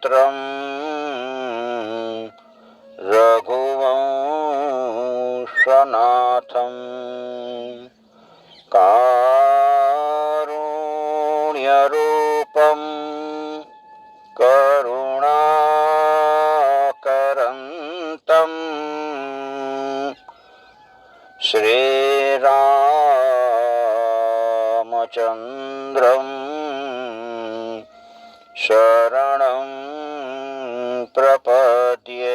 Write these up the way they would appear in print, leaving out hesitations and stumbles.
પુત્રમ રઘુવંશનાથમ કારુણ્યરૂપમ કરુણાકરંતમ શ્રીરામચંદ્રમ શરણં પ્રપદ્યે.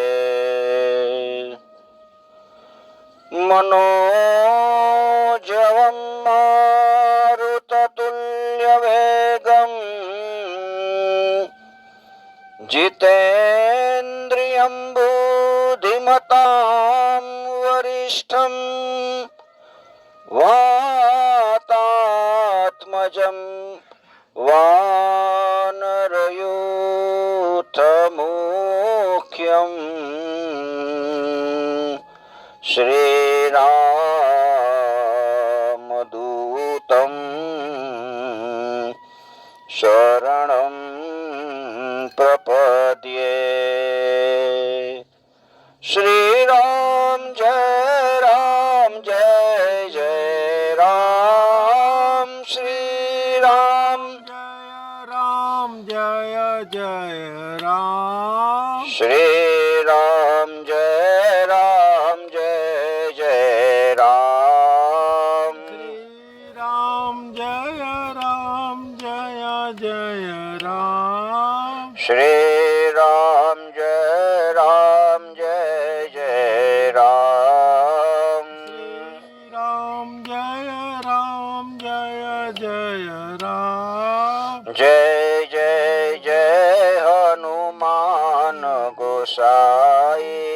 મનોજવં મારુતતુલ્યવેગં જીતેન્દ્રિયં બુદ્ધિમતાં વરિષ્ઠં વાતાત્મજં વાનરયુથમુખ્યં શ્રીરામદૂतं શરણં પ્રપદ્યે. શ્રીરામ જય જય જય રામ. શ્રીરામ જય રામ જય જય રામ. શ્રીરામ જય જય જય રામ. શ્રીરામ જય જય રામ. શ્રીરામ જય જય જય રામ. શ્રીરામ જય જય રામ. જય જય જય હનુમાન ગોસાઈ.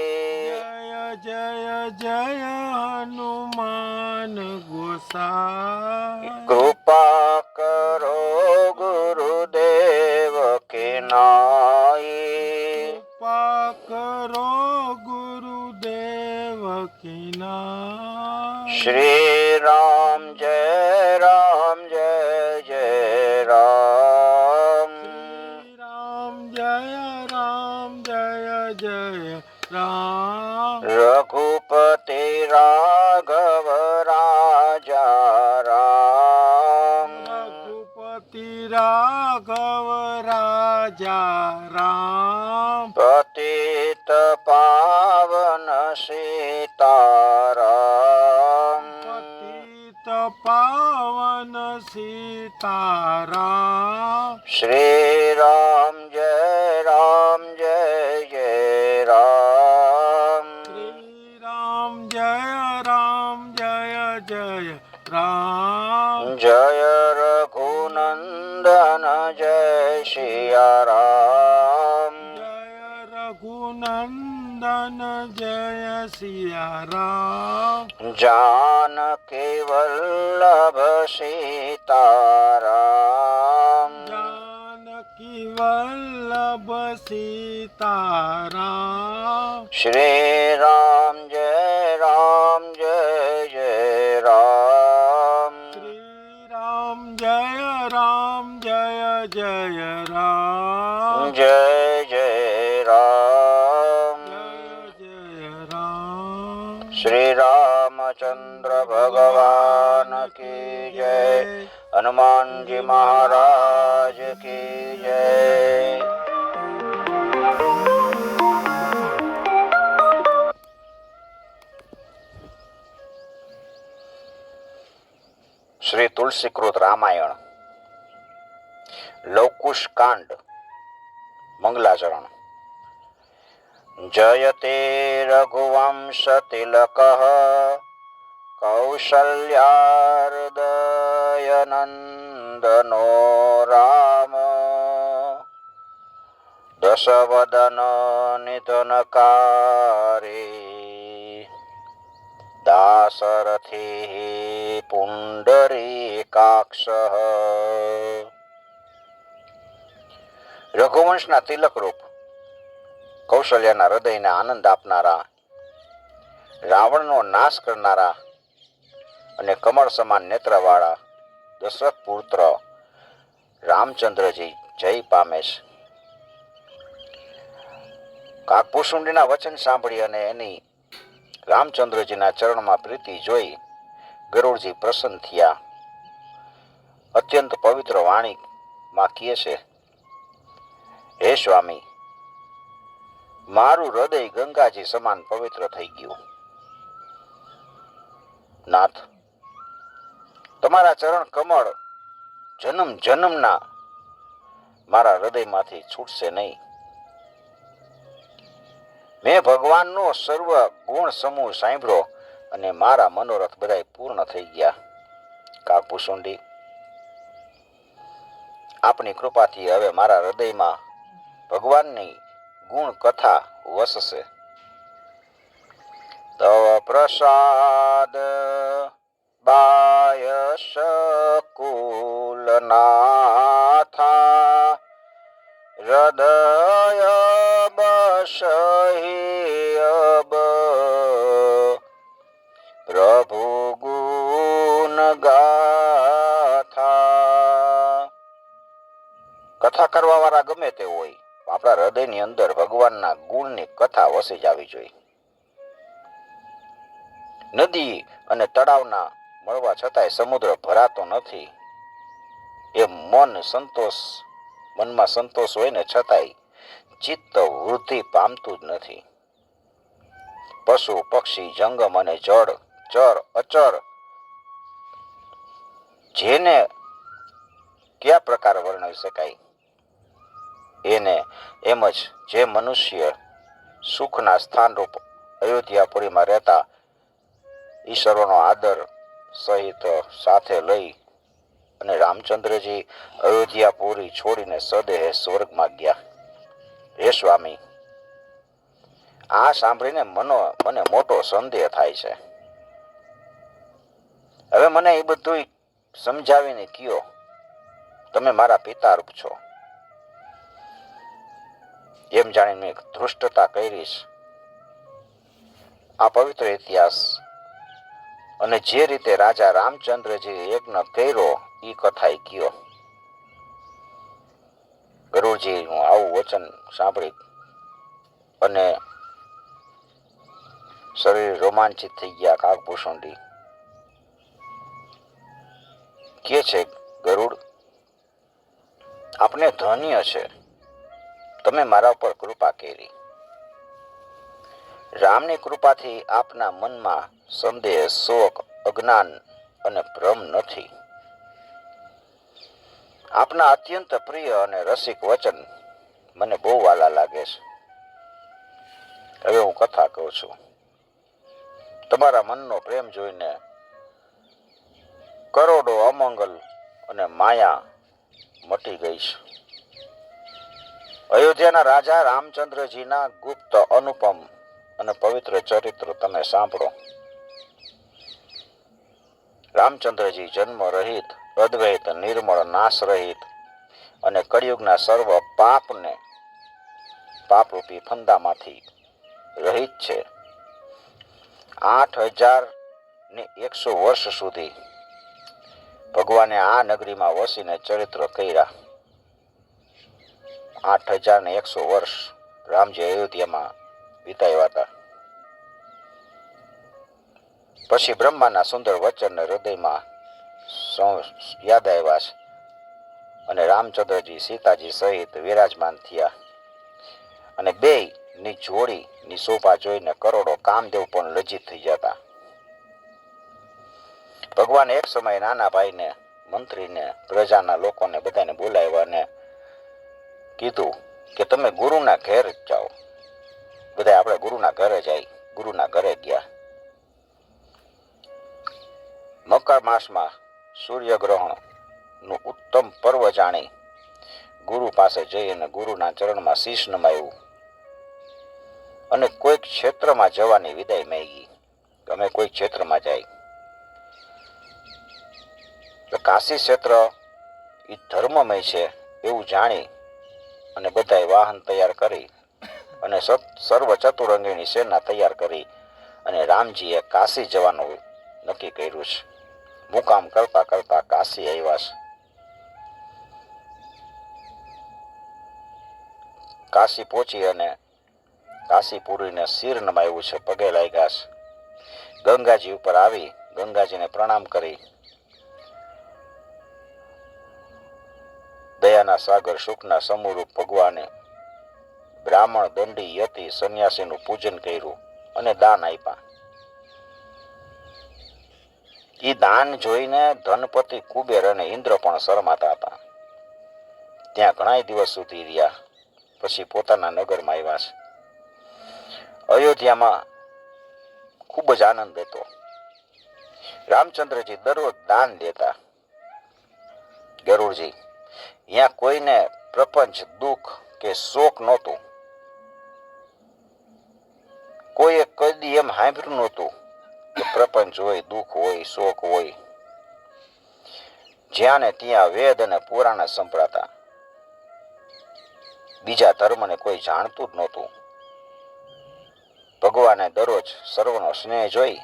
જય જય હનુમાન ગોસાઈ. કૃપા કરો ગુરુદેવ કે નાઈ. કૃપા કરો ગુરુદેવ કી નાઈ. શ્રી રામ જય જય જય રામ. રામ જય જય રામ. રઘુપતિ રાઘવ રાજા રામ. રઘુપતિ રાઘવ રાજા રામ. પતિત પાવન સીતારામ. પતિત પાવન સીતારામ. શ્રી રામ જય જય જય રામ. શ્રી રામ જય જય રામ. જય રઘુનંદન જય સિયા રામ. જય રઘુનંદન જય સિયા રામ. જાનકી વલ્લભ સીતારામ. જાનકી વલ્લભ સીતારામ. શ્રી રામ જય જય રામ. શ્રી રામ જય જય રામ. જય જય રામ. જય રામ. શ્રી રામચંદ્ર ભગવાન કી જય. હનુમાનજી મહારાજ કી જય. શ્રી તુલસીકૃત રામાયણ લવકુશ કાંડ મંગલાચરણ. જયતે રઘુવંશ તિલક કૌશલ્યાર્દયનંદનો રામ. દશવદન નિધનકારી દાસરથી પુંડરીકાક્ષ. રઘુવંશના તિલક રૂપ કૌશલ્યના હૃદયને આનંદ આપનારા, રાવણનો નાશ કરનારા અને કમળ સમાન નેત્રવાળા દશરથ પુત્ર રામચંદ્રજી જય પામે છે. કાગભૂષુંડીના વચન સાંભળી અને એની રામચંદ્રજીના ચરણમાં પ્રીતિ જોઈ ગરુડજી પ્રસન્ન થયા. અત્યંત પવિત્ર વાણીમાં કહે છે, હે સ્વામી, મારું હૃદય ગંગાજી સમાન પવિત્ર થઈ ગયું. નાથ, તમારા ચરણ કમળ જન્મ જન્મના મારા હૃદયમાંથી છૂટશે નહીં. મેં ભગવાનનો સર્વ ગુણ સમૂહ સાંભળ્યો અને મારા મનોરથ બધાય પૂર્ણ થઈ ગયા. કાગભૂષુંડી, આપની કૃપાથી હવે મારા હૃદયમાં ભગવાનની ગુણ કથા વસશે. તવ પ્રસાદ બાય શકુલનાથા હૃદય બસહી અબ પ્રભુ ગુણ ગાથા. કથા કરવા વાળા ગમે તે હોય, આપણા હૃદયની અંદર ભગવાનના ગુણની કથા વસી જવી જોઈએ. નદી અને તળાવના મળવા છતાંય સમુદ્ર ભરાતો નથી. એ મનમાં સંતોષ હોય ને છતાંય ચિત્ત વૃદ્ધિ પામતું જ નથી. પશુ, પક્ષી, જંગમ અને જળ, ચર અચર, જેને કયા પ્રકાર વર્ણવી શકાય? એને એમ જ જે મનુષ્ય સુખના સ્થાનરૂપ અયોધ્યાપુરીમાં રહેતા ઈશ્વરનો આદર સહિત સાથે લઈ અને રામચંદ્રજી અયોધ્યાપુરી છોડીને સદેહ સ્વર્ગમાં ગયા. હે સ્વામી, આ સાંભળીને મને મોટો સંદેહ થાય છે. હવે મને એ બધું સમજાવીને કયો, તમે મારા પિતારૂપ છો. એમ જાણીને ધૃષ્ટતા કરીશ. આ પવિત્ર ઇતિહાસ અને જે રીતે રાજા રામચંદ્રજી યજ્ઞ કર્યો એ કથા કયો. ગરુડજીનું આવું વચન સાંભળી અને શરીર રોમાંચિત થઈ ગયા. કાગભૂષુંડી કે છે, ગરુડ, આપને ધન્ય છે, તમે મારા ઉપર કૃપા કરી. રામની કૃપાથી આપના મનમાં સંદેહ, શોક, અજ્ઞાન અને ભ્રમ નથી. આપના અત્યંત પ્રિય અને રસિક વચન મને બહુ વાલા લાગે છે. હવે હું કથા કહું છું. તમારા મનનો પ્રેમ જોઈને કરોડો અમંગલ અને માયા મટી ગઈ છે. અયોધ્યાના રાજા રામચંદ્રજીના ગુપ્ત, અનુપમ અને પવિત્ર ચરિત્ર તમે સાંભળો. રામચંદ્રજી જન્મ રહિત, અદ્વૈત, નિર્મળ, નાશ રહિત અને કળિયુગના સર્વ પાપરૂપી ફંદામાંથી રહિત છે. 8100 વર્ષ સુધી ભગવાને આ નગરીમાં વસીને ચરિત્ર કર્યા. 8100 વર્ષ રામજી અયોધ્યામાં વિતાવ્યા હતા. પછી બ્રહ્માના સુંદર વચનને હૃદયમાં યાદ આવ્યા છે અને રામચંદ્રજી સીતાજી સહિત વિરાજમાન થયા. અને બેયની જોડીની શોભા જોઈને કરોડો કામદેવ પણ લજ્જિત થઈ જતા. ભગવાન એક સમયે નાના ભાઈને, મંત્રીને, પ્રજાના લોકોને બધાને બોલાવ્યા અને કીધું કે તમે ગુરુના ઘેર જાઓ. બધા આપણે ગુરુના ઘરે જાય. ગુરુના ઘરે ગયા. મકર માસમાં સૂર્યગ્રહણનું ઉત્તમ પર્વ જાણી ગુરુ પાસે જઈ અને ગુરુના ચરણમાં શીશ નમાવ્યું અને કોઈ ક્ષેત્રમાં જવાની વિદાય માંગી. અમે કોઈ ક્ષેત્રમાં જાય. કાશી ક્ષેત્ર એ ધર્મમય છે એવું જાણી અને બધાએ વાહન તૈયાર કરી અને સર્વ ચતુરંગીની સેના તૈયાર કરી અને રામજીએ કાશી જવાનું નક્કી કર્યું છે. મુકામ કરતા કરતા કાશી આવ્યા છે. કાશી પહોંચી અને કાશી પૂરીને શિર નમાયું છે, પગે લાગ્યા છે. ગંગાજી ઉપર આવી ગંગાજીને પ્રણામ કરી દયાના સાગર સુખના સમૂહરૂપ ભગવાને બ્રાહ્મણ, દંડી, યતિ, સંન્યાસીનું પૂજન કર્યું અને દાન આપ્યા. એ દાન જોઈને ધનપતિ કુબેર અને ઇન્દ્ર પણ શરમાતા હતા. ત્યાં ઘણા દિવસ સુધી રહ્યા. પછી પોતાના નગરમાં આવ્યા છે. અયોધ્યામાં ખૂબ જ આનંદ હતો. રામચંદ્રજી દરરોજ દાન દેતા. ગરુડજી અહીંયા કોઈને પ્રપંચ, દુઃખ કે શોક નહોતું. કોઈએ કદી એમ સાંભળ્યું નહોતું કે પ્રપંચ હોય, દુઃખ હોય, શોક હોય. જ્યાં ને ત્યાં વેદ અને પુરાણ સંભળાતા. બીજા ધર્મને કોઈ જાણતું જ નહોતું. ભગવાને દરરોજ સર્વનો સ્નેહ જોઈ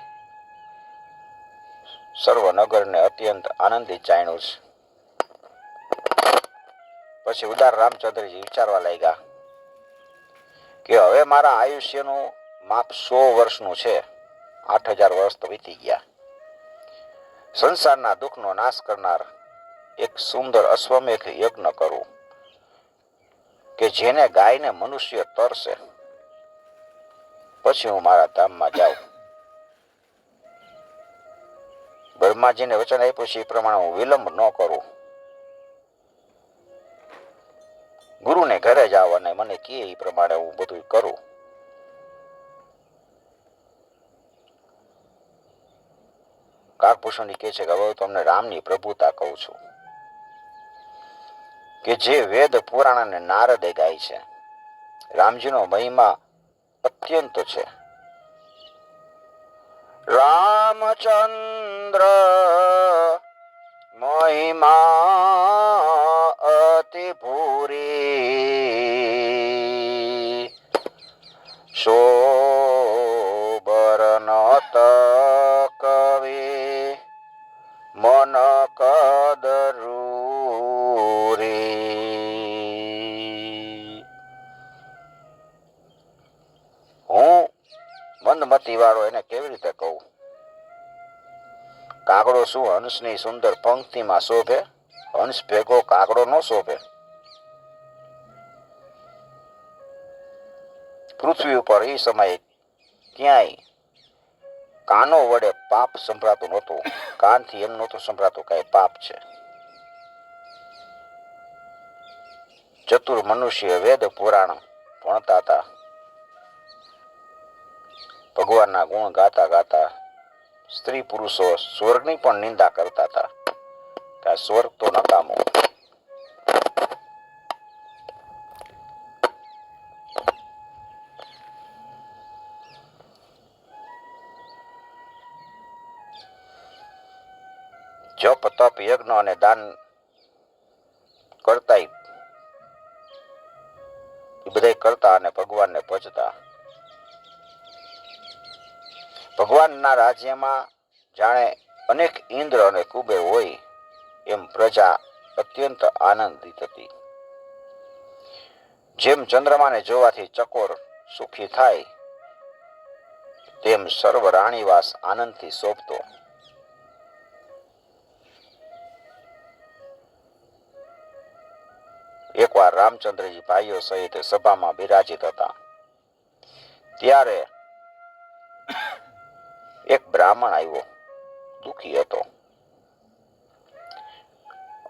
સર્વ નગરને અત્યંત આનંદિત જાણ્યું છે. પછી ઉદાર રામચંદ્રજી વિચારવા લાગ્યા કે હવે મારા આયુષ્યનું માપ 100 વર્ષનું છે. 8000 વર્ષ તો વીતી ગયા. સંસારના દુઃખનો નાશ કરનાર એક સુંદર અશ્વમેઘ યજ્ઞ કરું કે જેને ગાયને મનુષ્ય તરસે. પછી હું મારા ધામમાં જાઉં. બ્રહ્માજીને વચન આપ્યું છે એ પ્રમાણે હું વિલંબ ન કરું. ગુરુને ઘરે જાવ અને મને કહે એ પ્રમાણે હું બધું કરું. કાકભૂષણી કહે છે કે હવે તમને રામની પ્રભુતા કહું છું કે જે વેદ પુરાણ અને નારદે ગાય છે. રામજીનો મહિમા અત્યંત છે. રામચંદ્ર મહિમા અતિ ભૂરી શોભરનત કવિ મન કદરૂરી. હું મંદમતી વાળો એને કેવી રીતે કહું? કાગડો શું હંસની સુંદર પંક્તિમાં શોભે? હંસ ભેગો કાગડો ન શોભે. પૃથ્વી ઉપર એ સમયે ક્યાંય કાનો વડે પાપ સંભળાતું નહોતું. કાનથી એમ નહોતું સંભળાતું કઈ પાપ છે. ચતુર મનુષ્ય વેદ પુરાણ ભણતા હતા. ભગવાનના ગુણ ગાતા ગાતા સ્ત્રી પુરુષો સ્વર્ગની પણ નિંદા કરતા હતા કે આ સ્વર્ગ તો નકામો. જપ, તપ, યજ્ઞ અને દાન કરતા એ બધા કરતા અને ભગવાનને ભજતા. ભગવાનના રાજ્યમાં જાણે અનેક ઇન્દ્ર અને કુબેર હોય એમ પ્રજા અત્યંત આનંદિત હતી. જેમ ચંદ્રમાને જોવાથી ચકોર સુખી થાય તેમ સર્વ રાણીવાસ આનંદથી શોભતો. એકવાર રામચંદ્રજી ભાઈઓ સહિત સભામાં બિરાજિત હતા. ત્યારે એક બ્રાહ્મણ આવ્યો. દુઃખી હતો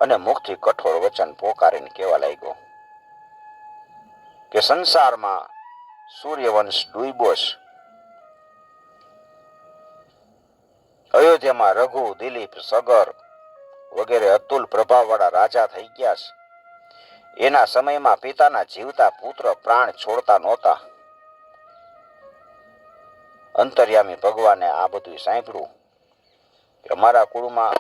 અને મુખથી કઠોર વચન પોકારીને કહેવા લાગ્યો કે સંસારમાં સૂર્યવંશ ડૂબ્યો છે. અયોધ્યામાં રઘુ, દિલીપ, સગર વગેરે અતુલ પ્રભાવવાળા રાજા થઈ ગયા છે. એના સમયમાં પિતાના જીવતા પુત્ર પ્રાણ છોડતા નહોતા. અંતર્યામી ભગવાને આ બધું સાંભળ્યું કે અમારા કુળમાં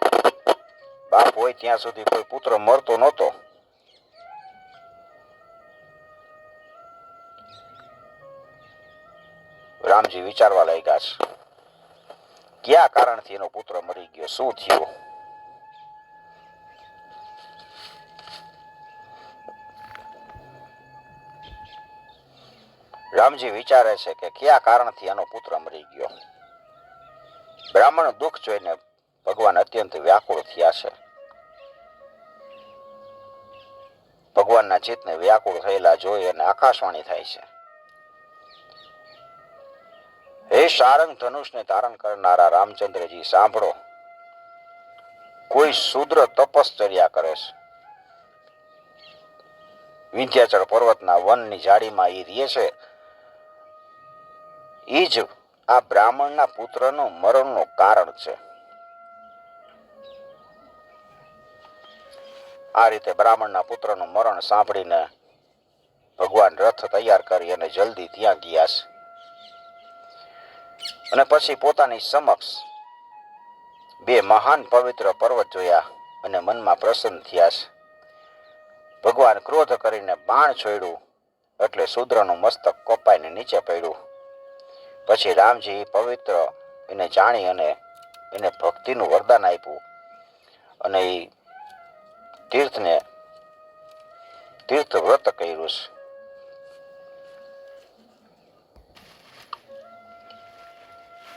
બાપ હોય ત્યાં સુધી કોઈ પુત્ર મરતો નહોતો. રામજી વિચારવા લાગ્યા છે કયા કારણથી એનો પુત્ર મરી ગયો, શું થયું? રામજી વિચારે છે કે કયા કારણથી આનો પુત્ર મરી ગયો. બ્રાહ્મણ દુઃખ જોઈને ભગવાન અત્યંત વ્યાકુળ થયા છે. ભગવાનના ચિત્તને વ્યાકુળ થયેલા જોઈ અને આકાશવાણી થાય છે. હે શારંગ ધનુષને ધારણ કરનારા રામચંદ્રજી, સાંભળો. કોઈ શૂદ્ર તપશ્ચર્યા કરે છે. વિંધ્યાચળ પર્વતના વનની જાડીમાં એ રહે છે. એ જ આ બ્રાહ્મણના પુત્રનું મરણનું કારણ છે. આ રીતે બ્રાહ્મણના પુત્રનું મરણ સાંભળીને ભગવાન રથ તૈયાર કરી અને જલ્દી ત્યાં ગયા છે. અને પછી પોતાની સમક્ષ બે મહાન પવિત્ર પર્વત જોયા અને મનમાં પ્રસન્ન થયા છે. ભગવાન ક્રોધ કરીને બાણ છોડ્યું એટલે શૂદ્રનું મસ્તક કપાઈને નીચે પડ્યું. પછી રામજી પવિત્ર એને જાણી અને એને ભક્તિનું વરદાન આપ્યું અને એ તીર્થ વ્રત કર્યું છે.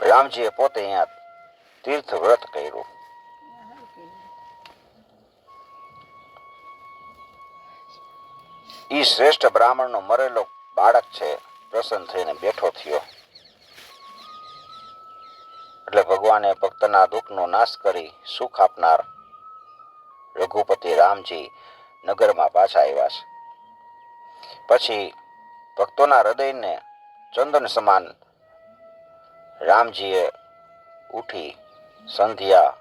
રામજીએ પોતે અહીંયા તીર્થ વ્રત કર્યું. ઈ શ્રેષ્ઠ બ્રાહ્મણનો મરેલો બાળક છે પ્રસન્ન થઈને બેઠો થયો. એટલે ભગવાને ભક્તના દુઃખનો નાશ કરી સુખ આપનાર રઘુપતિ રામજી નગરમાં પાછા આવ્યા છે. પછી ભક્તોના હૃદયને ચંદન સમાન રામજીએ ઉઠી સંધ્યા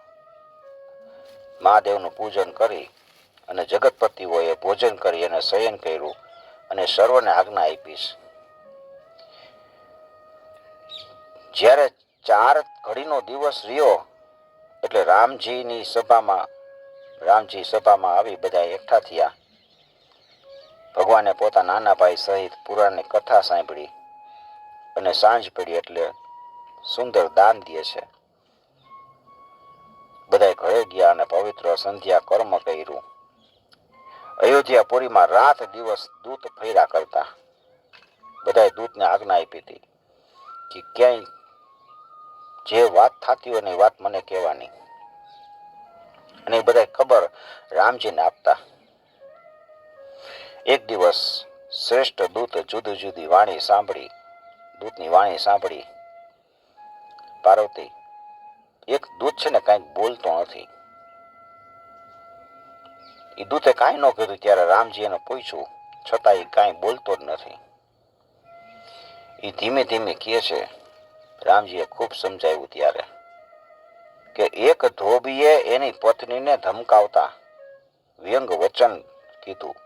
મહાદેવનું પૂજન કરી અને જગતપતિઓએ ભોજન કરી અને શયન કર્યું અને સર્વને આજ્ઞા આપીશ. જ્યારે 4 ઘડીનો દિવસ રહ્યો એટલે રામજી સભામાં આવી બધા એકઠા થયા. ભગવાને પોતાના નાના ભાઈ સહિત પુરાણની કથા સાંભળી અને સાંજ પડી એટલે સુંદર દાન દે છે. બધા ઘરે ગયા અને પવિત્ર સંધ્યા કર્મ કર્યું. અયોધ્યાપુરીમાં રાત દિવસ દૂત ફર્યા કરતા. બધાએ દૂતને આજ્ઞા આપી હતી કે ક્યાંય જે વાત થતી હોય ને એ વાત મને કહેવાની. અને એ બધા ખબર રામજીને આપતા. એક દિવસ શ્રેષ્ઠ દૂત જુદી જુદી દૂતની વાણી સાંભળી. પાર્વતી, એક દૂત છે ને કાંઈક બોલતો નથી. એ દૂતે કાંઈ ન કીધું ત્યારે રામજી એને પૂછ્યું, છતાં એ કાંઈ બોલતો જ નથી. એ ધીમે ધીમે કહે છે. રામજીએ ખૂબ સમજાવ્યું ત્યારે કે એક ધોબીએ એની પત્નીને ધમકાવતા વ્યંગ વચન કીધું.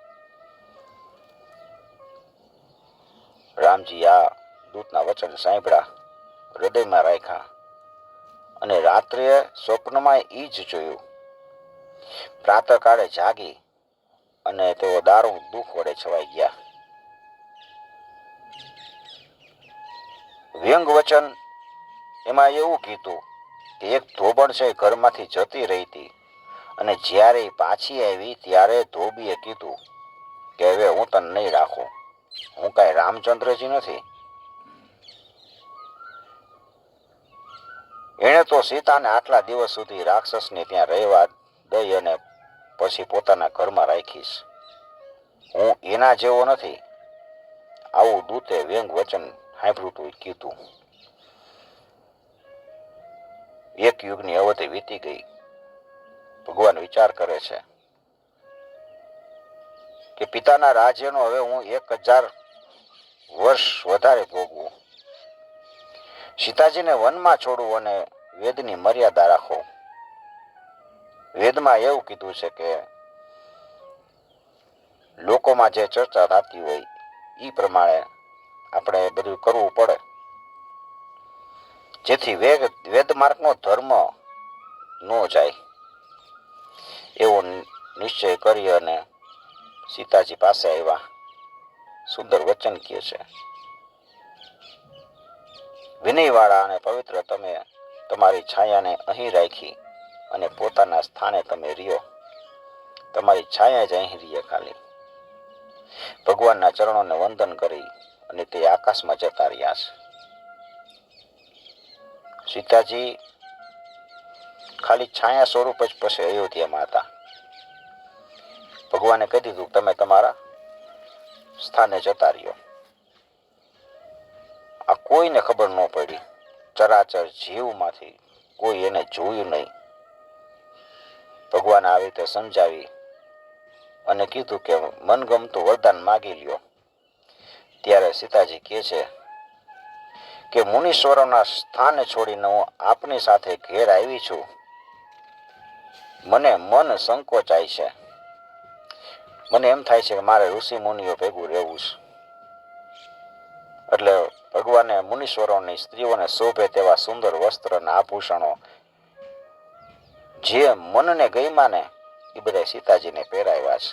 રામજી આ દૂતના વચન સાંભળ્યા, હૃદયમાં રાખ્યા અને રાત્રે સ્વપ્નમાં ઈ જ જોયું. પ્રાતઃકાળે જાગી અને તેઓ દારૂણ દુઃખ વડે છવાઈ ગયા. વ્યંગ વચન એમાં એવું કીધું કે એક ધોબણ છે ઘરમાંથી જતી રહી હતી અને જ્યારે પાછી આવી ત્યારે ધોબીએ કીધું કે હવે હું તને નહીં રાખું, હું કાંઈ રામચંદ્રજી નથી. એણે તો સીતાને આટલા દિવસ સુધી રાક્ષસને ત્યાં રહેવા દઈ અને પછી પોતાના ઘરમાં રાખીશ. હું એના જેવો નથી. આવું દૂતે વ્યંગ વચન સાંભળ્યું કીધું. એક યુગની અવધિ વીતી ગઈ. ભગવાન વિચાર કરે છે કે પિતાના રાજ્યનો હવે હું 1000 વર્ષ વધારે ભોગવું. સીતાજીને વનમાં છોડવું અને વેદની મર્યાદા રાખો. વેદમાં એવું કીધું છે કે લોકોમાં જે ચર્ચા થતી હોય એ પ્રમાણે આપણે બધું કરવું પડે, જેથી વેદ માર્ગનો ધર્મ ન જાય. એવો નિશ્ચય કરી અને સીતાજી પાસે આવ્યા. સુંદર વચન કહે છે, વિનયવાળા અને પવિત્ર તમે તમારી છાયાને અહીં રાખી અને પોતાના સ્થાને તમે રહ્યો. તમારી છાયા જ અહીં રહીએ ખાલી. ભગવાનના ચરણોને વંદન કરી અને તે આકાશમાં જતા રહ્યા છે. સીતાજી ખાલી છાયા સ્વરૂપ જ પછી અયોધ્યામાં હતા. ભગવાને કહી દીધું તમે તમારા સ્થાને જતા રહ્યો. આ કોઈને ખબર ન પડી. ચરાચર જીવમાંથી કોઈ એને જોયું નહીં. ભગવાન આવી રીતે સમજાવી અને કીધું કે મનગમતું વરદાન માગી લ્યો. ત્યારે સીતાજી કહે છે કે મુનીશ્વરોના સ્થાને છોડીને હું આપની સાથે ઘેર આવી છું. મને મન સંકોચાય છે. મને એમ થાય છે કે મારે ઋષિ મુનિઓ ભેગું રહેવું છે. એટલે ભગવાને મુનીશ્વરોની સ્ત્રીઓને શોભે તેવા સુંદર વસ્ત્ર અને આભૂષણો જે મનને ગમ્યા ને એ બધા સીતાજીને પહેરાવ્યા છે.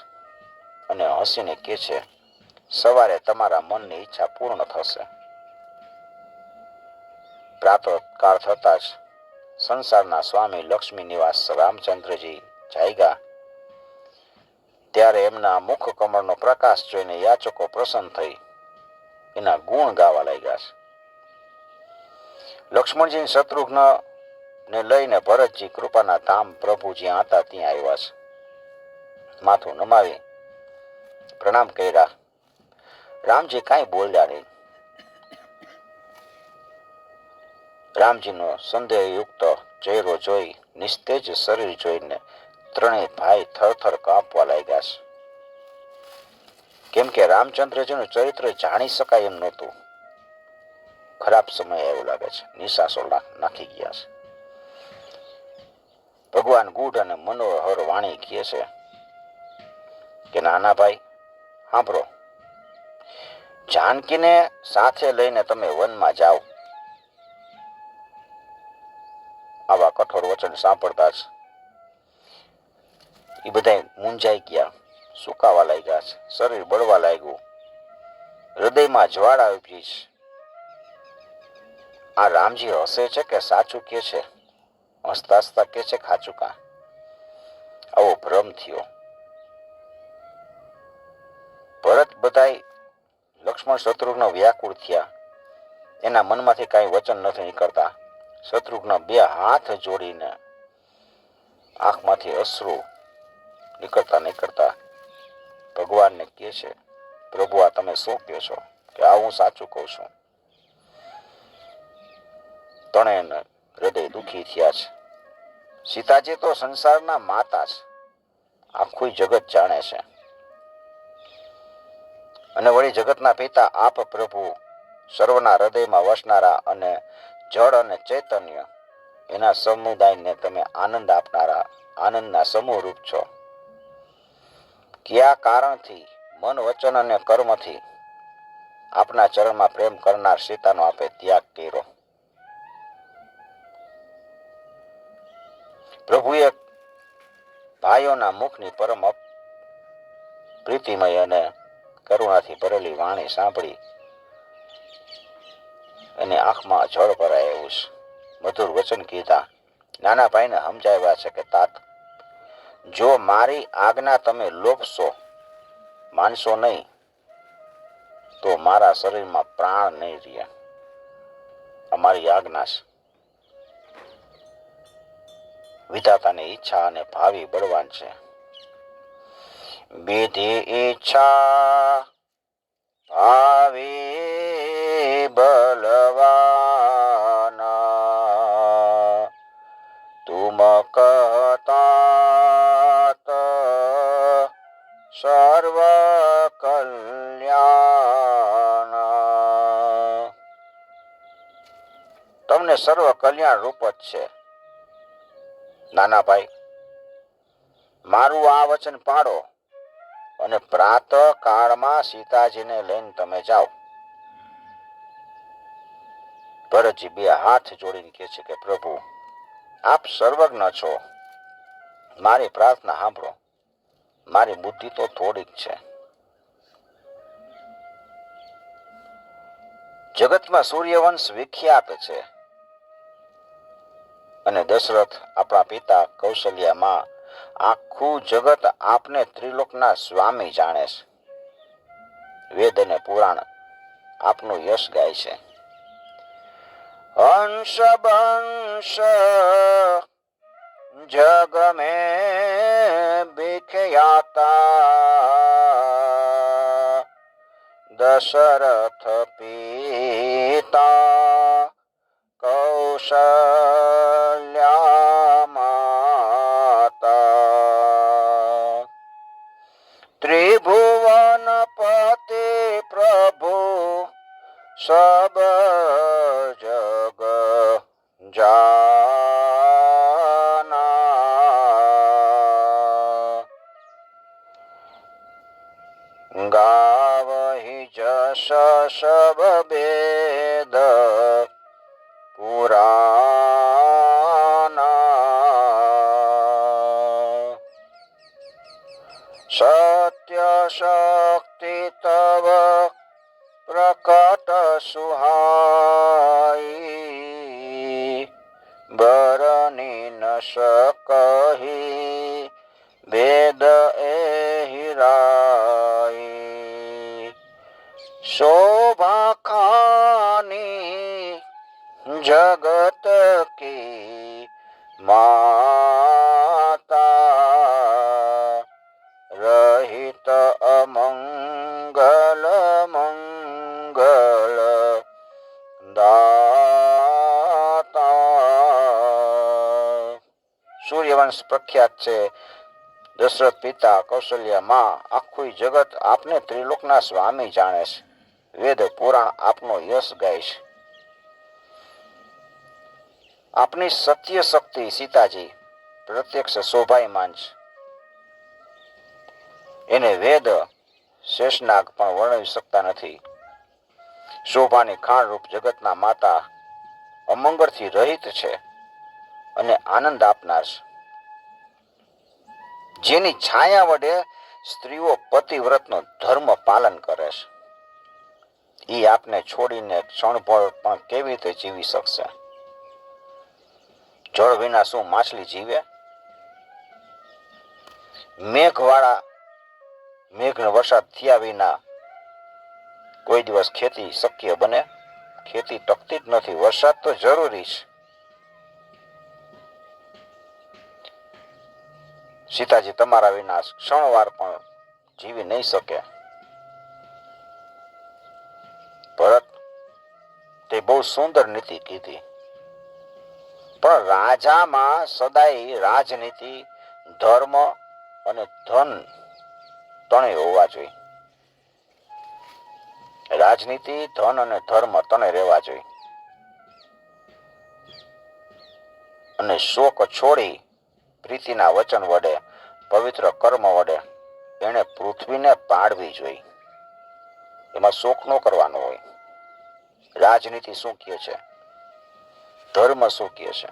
અને હસીને કહે છે સવારે તમારા મનની ઈચ્છા પૂર્ણ થશે. પ્રાતઃકાળ થતા જ સંસારના સ્વામી લક્ષ્મી નિવાસ રામચંદ્રજી જાગ્યા. ત્યારે એમના મુખ કમળનો પ્રકાશ જોઈને યાચકો પ્રસન્ન થઈ એના ગુણ ગાવા લાગ્યા છે. લક્ષ્મણજી શત્રુઘ્ન ને લઈને ભરતજી કૃપાના ધામ પ્રભુ જ્યાં હતા ત્યાં આવ્યા છે. માથું નમાવી પ્રણામ કર્યા. રામજી કાંઈ બોલ્યા નહીં. રામજીનો સંદેહયુક્ત ચહેરો જોઈ, નિસ્તેજ શરીર જોઈને ત્રણેય ભાઈ થરથર કાંપવા લાગ્યા છે. કેમ કે રામચંદ્રજીનું ચરિત્ર જાણી શકાય એમ નહોતું. ખરાબ સમય એવું લાગે છે. નિશાસો નાખી ગયા છે. ભગવાન ગૂઢ અને મનોહર વાણી કહે છે કે નાના ભાઈ સાંભળો. જાનકીને સાથે લઈને તમે વનમાં જાઓ. આવા કઠોર વચન સાંભળતા જ એ બધા મૂંઝાઈ ગયા, સુકાવા લાગ્યા છે. શરીર બળવા લાગ્યું. હૃદયમાં જ્વાળા ઉપજી છે. આ રામજી હસે છે કે સાચું કે છે? હસતા હસતા કે છે ખાચું કા? આવો ભ્રમ થયો. ભરત બધાય લક્ષ્મણ શત્રુઘ્ન વ્યાકુળ થયા. એના મનમાંથી કાંઈ વચન નથી નીકળતા. શત્રુઘ્ન બે હાથ જોડીને આંખમાંથી અશ્રુ નીકળતા ભગવાનને કહે છે પ્રભુ આ તમે શું કહો છો? કે આ હું સાચું કહું છું. ત્રણેય હૃદય દુઃખી થયા છે. સીતાજી તો સંસારના માતા છે. આખું જગત જાણે છે. અને વળી જગતના પિતા આપ પ્રભુ સર્વના હૃદયમાં વસનારા અને જળ અને ચૈતન્ય એના સમુદાયને તમે આનંદ આપનારા આનંદના સમૂહ રૂપ છો. કયા કારણથી મન વચન અને કર્મથી આપના ચરણમાં પ્રેમ કરનાર સીતાનો આપે ત્યાગ કર્યો? પ્રભુએ ભાઈઓના મુખની પરમ પ્રીતિમય અને કરુણાથી ભરેલી વાણી સાંભળી અને આંખમાં જળ ભરાય એવું છે. મધુર વચન કીધા. નાના ભાઈને સમજાવ્યા છે કે તાત જો મારી આજ્ઞા તમે લોપશો, માનશો નહીં, તો મારા શરીરમાં પ્રાણ નહીં રહે. અમારી આજ્ઞા છે. વિધાતાની ઈચ્છા અને ભાવિ બળવાન છે. વિધિ ઈચ્છા ભાવિ બલવાન તુમ કહતા સર્વ કલ્યાણ. તમને સર્વ કલ્યાણ રૂપ જ છે. નાના ભાઈ મારું આ વચન પાડો અને પ્રાતઃ કાળમાં સીતાજીને લઈને તમે જાઓ. ભરતજી બે હાથ જોડીને કહે છે કે પ્રભુ આપ સર્વજ્ઞ છો. મારી પ્રાર્થના સાંભળો. મારી બુદ્ધિ તો થોડીક છે. જગતમાં સૂર્યવંશ વિખ્યાત છે અને દશરથ આપણા પિતા કૌશલ્યામાં આખું જગત આપને ત્રિલોકના સ્વામી જાણે છે. વેદ અને પુરાણ આપનું યશ ગાય છે. હંસ બંશ જગ में विख्याता दशरथ पिता कौशल्या माता त्रिभुवन पति प्रभु सब जग जाना गावहि जस सब वेद पुराना सत्य शक्ति तव प्रकट सुहाई बरनी न सकहि वेद एहि राई शोभा खानी जगत की माता रहित अमंगल मंगल દાતા. સૂર્યવંશ પ્રખ્યાત છે. દશરથ પિતા કૌશલ્યા માં આખું જગત આપને ત્રિલોકના સ્વામી જાણે છે. વેદ પુરાણ આપનો યશ ગાય છે. આપની સત્ય શક્તિ સીતાજી પ્રત્યક્ષ શોભાયમાન છે. એને વેદ શેષનાગ પણ વર્ણવી શકતા નથી. શોભાની ખાણ રૂપ જગતના માતા અમંગળથી રહિત છે અને આનંદ આપનાર છે. જેની છાયા વડે સ્ત્રીઓ પતિવ્રતનો ધર્મ પાલન કરે છે. એ આપને છોડીને ક્ષણભર પણ કેવી રીતે જીવી શકશે? જળ વિના શું માછલી જીવે? મેઘ વરસાદ થયા વિના કોઈ દિવસ ખેતી શક્ય બને? ખેતી ટકતી જ નથી. વરસાદ તો જરૂરી છે. સીતાજી તમારા વિના ક્ષણવાર પણ જીવી નહીં શકે. ભરત તે બહુ સુંદર નીતિ કીધી, પણ રાજામાં સદાય રાજનીતિ, ધર્મ અને ધન ત્રણેય હોવા જોઈએ. રાજનીતિ, ધન અને ધર્મ ત્રણેય રહેવા જોઈએ. અને શોક છોડી પ્રીતિના વચન વડે, પવિત્ર કર્મ વડે એને પૃથ્વીને પાડવી જોઈએ. એમાં શોક ન કરવાનો હોય. રાજનીતિ શું કહે છે? ધર્મ શું કહે છે?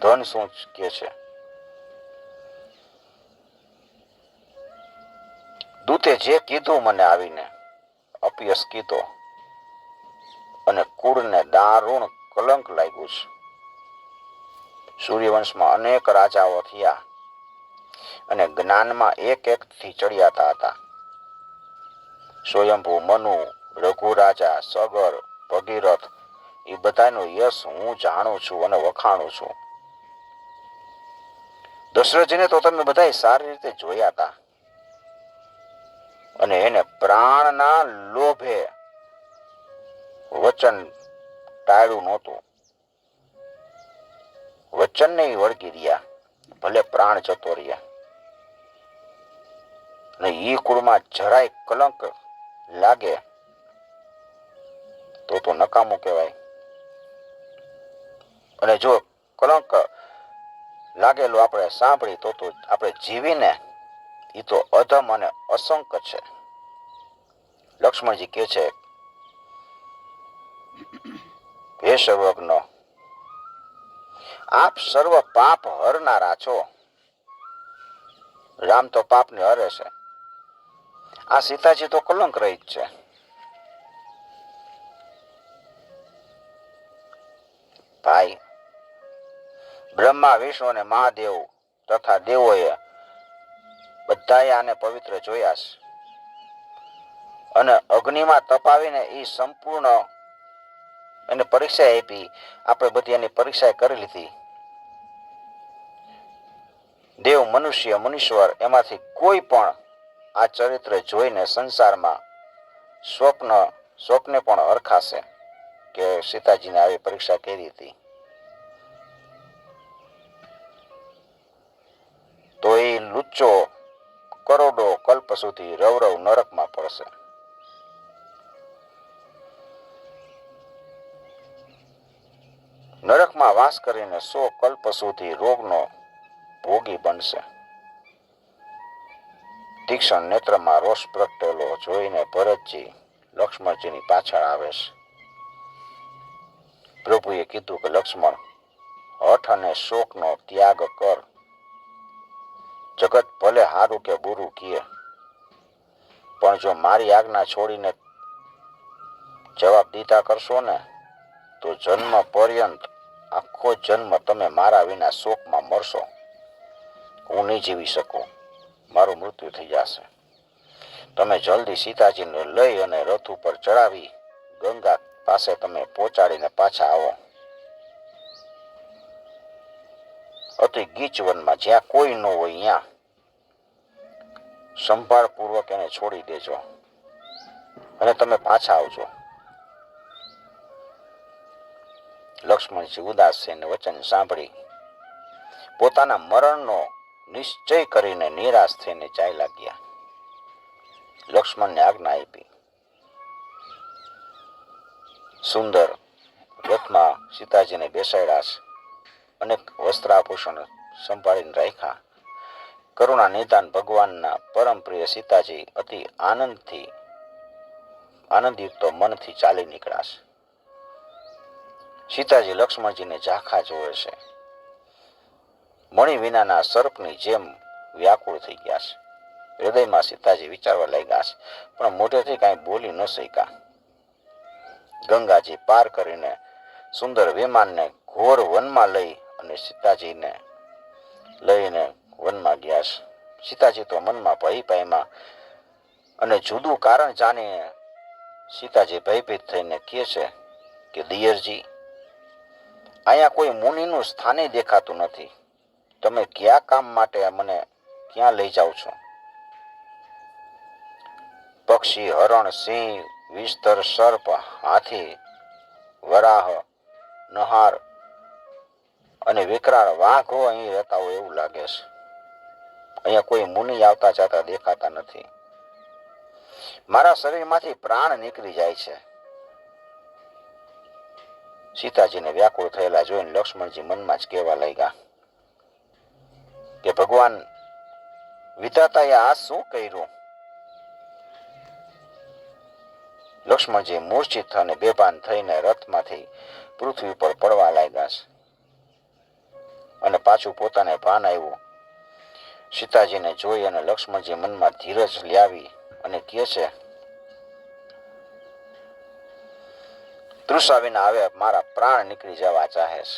ધન શું કહે છે? દૂતે જે કીધું મને આવીને અપયસ કીધો અને કુળને દારૂણ કલંક લાગ્યું છે. સૂર્યવંશમાં અનેક રાજાઓ થયા અને જ્ઞાનમાં એક થી ચડિયાતા હતા. સ્વયંભૂ, મનુ, રઘુ રાજા, સગર, ભગીરથ એ બધાનું યશ હું જાણું છું અને વખાણું છું. દશરથજીને તો તમે બધા સારી રીતે જોયા હતા અને એને પ્રાણના લોભે વચન ટાળ્યું નહોતું. વચનને વળગી રહ્યા, ભલે પ્રાણ જતો રહ્યા. અને ઈ કુળમાં જરાય કલંક લાગે તો નકામું કહેવાય. અને જો કલંક લાગેલું આપણે સાંભળી તો આપણે જીવીને એ તો અધમ અને અસંક છે. લક્ષ્મણજી કહે છે, હે સર્વજ્ઞ, આપ સર્વ પાપ હરનારા છો. રામ તો પાપને હરે છે. આ સીતાજી તો કલંક રહિત છે. ભાઈ, બ્રહ્મા, વિષ્ણુ અને મહાદેવ તથા દેવોએ બધાએ આને પવિત્ર જોયા છે અને અગ્નિમાં તપાવીને એ સંપૂર્ણ એને પરીક્ષા આપી. આપણે બધી એની પરીક્ષા કરી લીધી. દેવ, મનુષ્ય, મુનીશ્વર એમાંથી કોઈ પણ આ ચરિત્ર જોઈને સંસારમાં સ્વપ્ને પણ હરખાશે કે સીતાજીને આવી પરીક્ષા કરી હતી. તો એ લુચ્ચો કરોડો કલ્પ સુધી રવરવ નરકમાં પડશે. નરકમાં વાસ કરીને 100 કલ્પ સુધી રોગનો ભોગી બનશે. તીક્ષ્ણ નેત્રમાં રોષ પ્રગટેલો જોઈને ભરતજી લક્ષ્મણજીની પાછળ આવે છે. પ્રભુએ કીધું કે લક્ષ્મણ, હઠ અને શોકનો ત્યાગ કર. જગત ભલે હારું કે બુરું કહે, પણ જો મારી આજ્ઞા છોડીને જવાબ દીધા કરશો ને તો જન્મ પર્યંત આખો જન્મ તમે મારા વિના શોકમાં મરશો. હું નહીં જીવી શકું, મારું મૃત્યુ થઈ જશે. તમે જલ્દી સીતાજીને લઈ અને રથ ઉપર ચડાવી ગંગા પાસે તમે પહોંચાડીને પાછા આવો. અતિ ગીચ વનમાં જ્યાં કોઈ ન હોય ત્યાં સંભાળપૂર્વક એને છોડી દેજો અને તમે પાછા આવજો. લક્ષ્મણજી ઉદાસ થઈને વચન સાંભળી પોતાના મરણનો નિશ્ચય કરીને નિરાશ થઈને ચાલ્યા ગયા. લક્ષ્મણને આજ્ઞા આપી. સુંદર રથમાં સીતાજીને બેસાડ્યા. અનેક વસ્ત્રાભૂષણ સંભાળીને રાખ્યા. કરુણા નિદાન ભગવાનના પરમ પ્રિય સીતાજી અતિ આનંદયુક્ત મનથી ચાલી નીકળ્યા. સીતાજી લક્ષ્મણજીને ઝાંખા જોવે છે. મણિ વિનાના સર્પની જેમ વ્યાકુળ થઈ ગયા છે. હૃદયમાં સીતાજી વિચારવા લાગ્યા છે, પણ મોઢેથી કાંઈ બોલી ન શક્યા. ગંગાજી પાર કરીને સુંદર વિમાનને ઘોર વનમાં લઈ અને સીતાજીને લઈને વનમાં ગયા છે. સીતાજી તો મનમાં ભય પામ્યા અને જુદું કારણ જાણીને સીતાજી ભયભીત થઈને કહે છે કે દિયરજી, અહીંયા કોઈ મુનિનું સ્થાને દેખાતું નથી. તમે કયા કામ માટે મને ક્યાં લઈ જાઓ છો? પક્ષી, હરણ, સિંહ, વિસ્તર, સર્પ, હાથી, વરાહ, નહાર અને વિકરાળ વાઘો અહીં રહેતા હોય એવું લાગે છે. અહીંયા કોઈ મુનિ આવતા જતા દેખાતા નથી. મારા શરીરમાંથી પ્રાણ નીકળી જાય છે. સીતાજીને વ્યાકુળ થયેલા જોઈને લક્ષ્મણજી મનમાં જ કહેવા લાગ્યા કે ભગવાન વિધાતાએ આ શું કર્યું? લક્ષ્મણજી મૂર્છિત અને બેભાન થઈને રથમાંથી પૃથ્વી ઉપર પડવા લાગ્યા છે અને પાછું પોતાને ભાન આવ્યું. સીતાજીને જોઈ અને લક્ષ્મણજી મનમાં ધીરજ લાવી અને કહે છે, તૃષા વિના હવે મારા પ્રાણ નીકળી જવા ચાહે છે.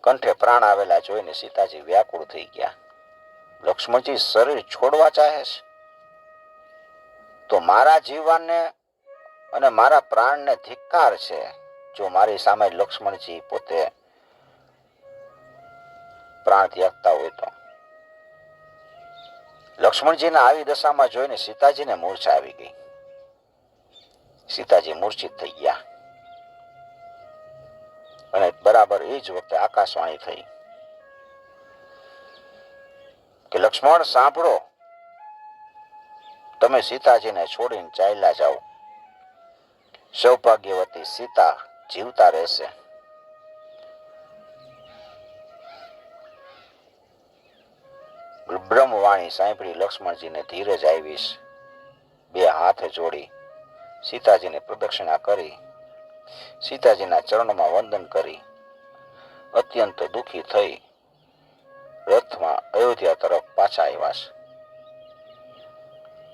કંઠે પ્રાણ આવેલા જોઈને સીતાજી વ્યાકુળ થઈ ગયા. લક્ષ્મણજી શરીર છોડવા ચાહે છે તો મારા જીવનને અને મારા પ્રાણને ધિક્કાર છે. જો મારી સામે લક્ષ્મણજી પોતે પ્રાણ ત્યાગતા હોય તો. લક્ષ્મણજીને આવી દશામાં જોઈને સીતાજીને મૂર્છા આવી ગઈ. સીતાજી મૂર્છિત થઈ ગયા અને બરાબર એ જ વખતે આકાશવાણી થઈ કે લક્ષ્મણ સાંભળો, તમે સીતાજીને છોડીને ચાલ્યા જાઓ. સૌભાગ્યવતી સીતા જીવતા રહેશે. બ્રહ્મવાણી સાંભળી લક્ષ્મણજીને ધીરજ આવીશ. બે હાથ જોડી સીતાજીને પ્રદક્ષિણા કરી, સીતાજીના ચરણોમાં વંદન કરી અત્યંત દુઃખી થઈ રથમાં અયોધ્યા તરફ પાછા આવ્યા.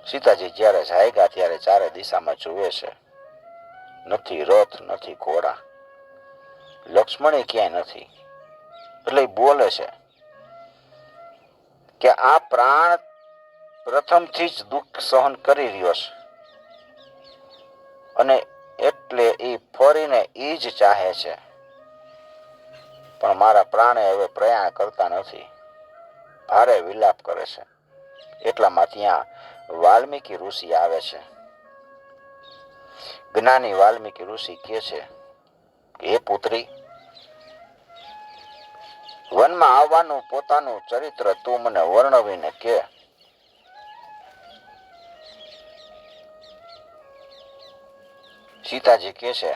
સીતાજી જ્યારે જાયગા ત્યારે ચારે દિશામાં જુએ છે. નથી રથ, નથી ઘોડા, લક્ષ્મણે ક્યાંય નથી. એટલે બોલે છે કે આ પ્રાણ પ્રથમથી જ દુઃખ સહન કરી રહ્યો છે અને એટલે એ ફરીને એ જ ચાહે છે, પણ મારા પ્રાણે હવે પ્રયાણ કરતા નથી, ભારે વિલાપ કરે છે. એટલામાં ત્યાં વાલ્મીકી ઋષિ આવે છે. જ્ઞાની વાલ્મીકી ઋષિ કહે છે, હે પુત્રી, વનમાં આવવાનું પોતાનું ચરિત્ર તું મને વર્ણવીને કે. સીતાજી કહે છે,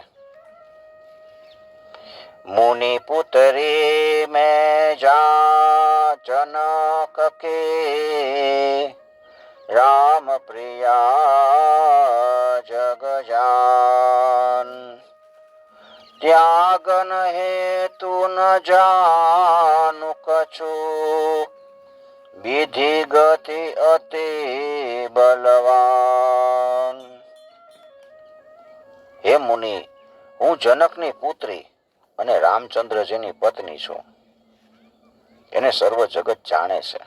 મુનિ પુત્રી મેં જા જનક કે રામ પ્રિયા જગ જાન ત્યાગન હેતુ ન જાનુ કછુ વિધિ ગતિ અતિ બલવાન. હે મુનિ, હું જનકની પુત્રી અને રામચંદ્રજીની પત્ની છું. એને સર્વ જગત જાણે છે.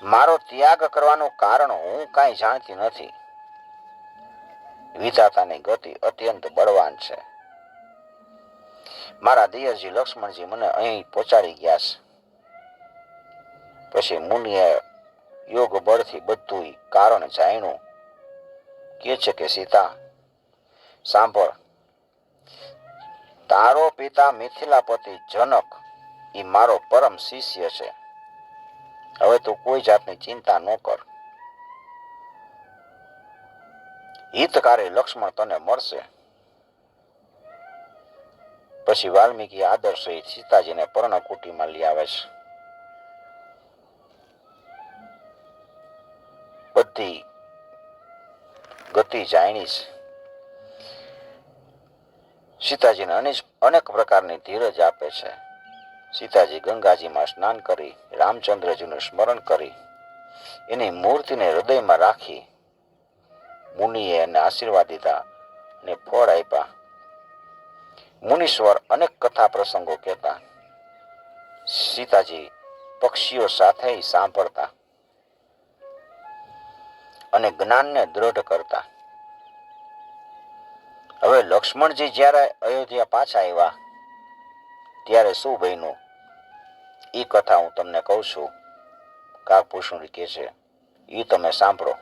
મારો ત્યાગ કરવાનું કારણ હું કાંઈ જાણતી નથી. વિધાતાની ગતિ અત્યંત બળવાન છે. મારા દિયરજી લક્ષ્મણજી મને અહીં પહોંચાડી ગયા છે. પછી મુનિએ યોગ બળથી બધું કારણ જાણ્યું. કહે છે કે સીતા, સાંભળ, તારો પિતા મિથિલાપતિ જનક એ મારો પરમ શિષ્ય છે. હવે તું કોઈ જાતની ચિંતા ન કર. હિતકારી લક્ષ્મણ તને મળશે. પછી વાલ્મીકી આદર સહિત સીતાજીને પર્ણકુટીમાં લઈ આવે છે. બધી ગતિ જાણી છે. સીતાજીને અનેક પ્રકારની ધીરજ આપે છે. સીતાજી ગંગાજીમાં સ્નાન કરી રામચંદ્રજીનું સ્મરણ કરી એની મૂર્તિને હૃદયમાં રાખી મુનિએ એને આશીર્વાદ દીધા અને ફળ આપ્યા. મુનીશ્વર અનેક કથા પ્રસંગો કહેતા. સીતાજી પક્ષીઓ સાથે સાંભળતા અને જ્ઞાનને દ્રઢ કરતા. હવે લક્ષ્મણજી જ્યારે અયોધ્યા પાછા આવ્યા ત્યારે શું બન્યું એ કથા હું તમને કહું છું. કાગભૂષણ કહે છે, એ તમે સાંભળો.